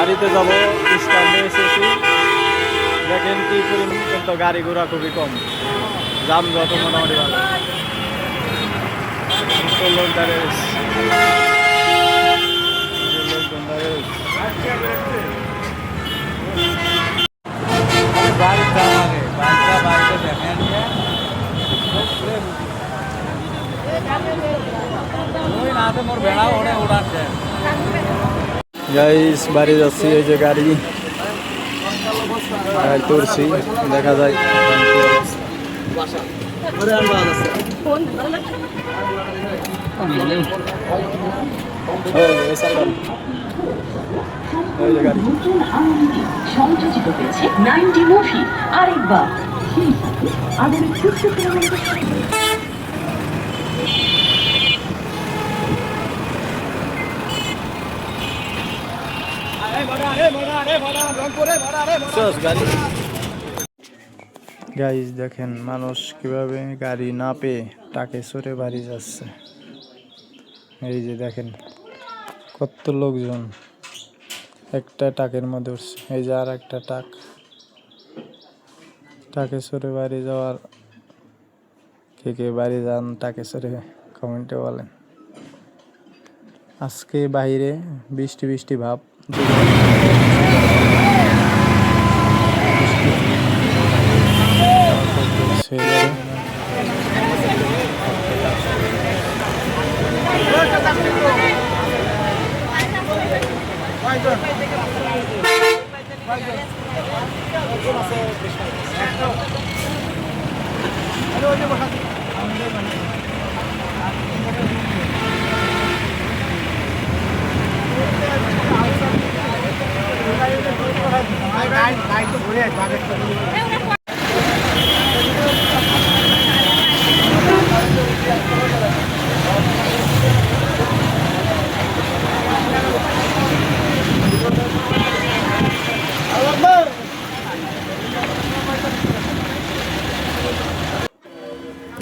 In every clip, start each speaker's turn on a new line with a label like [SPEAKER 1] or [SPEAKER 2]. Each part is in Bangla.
[SPEAKER 1] বাড়িতে যাব, স্ট্যান্ডে এসেছি। দেখেন কি পর্যন্ত গাড়ি ঘোড়া খুবই কম, যানজট মোটামুটি ভালো। লোকজন দাঁড়িয়ে গাইস বাড়ি যাচ্ছি। এই যে গাড়ি তুলছি, দেখা যায়
[SPEAKER 2] সংযোজিত হয়েছে 90 মুভি। আরেকবার আধুনিক
[SPEAKER 1] গাইস দেখেন মানুষ কিভাবে গাড়ি না পেয়ে টাকে চড়ে বাড়ি যাচ্ছে। এই যে দেখেন কত লোকজন একটা টাকের মধ্যে উঠছে। এই যে আর একটা টাকে চড়ে বাড়ি যাওয়ার, কে কে বাড়ি যান টাকে চড়ে কমেন্টে বলেন। আজকে বাইরে বৃষ্টি বৃষ্টি ভাব,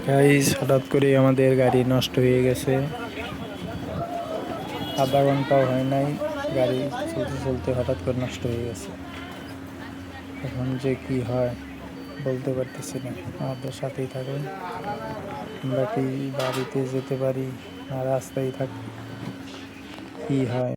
[SPEAKER 1] গাইস হঠাৎ করে আমাদের গাড়ি নষ্ট হয়ে গেছে। আধা ঘন্টাও হয় নাই, গাড়ি চলতে চলতে হঠাৎ করে নষ্ট হয়ে গেছে। এখন যে কি হয় বলতে পারতেছি না। আমাদের সাথেই থাকুন, আমরা কি বাড়িতে যেতে পারি না রাস্তায় থাকি, কি হয়।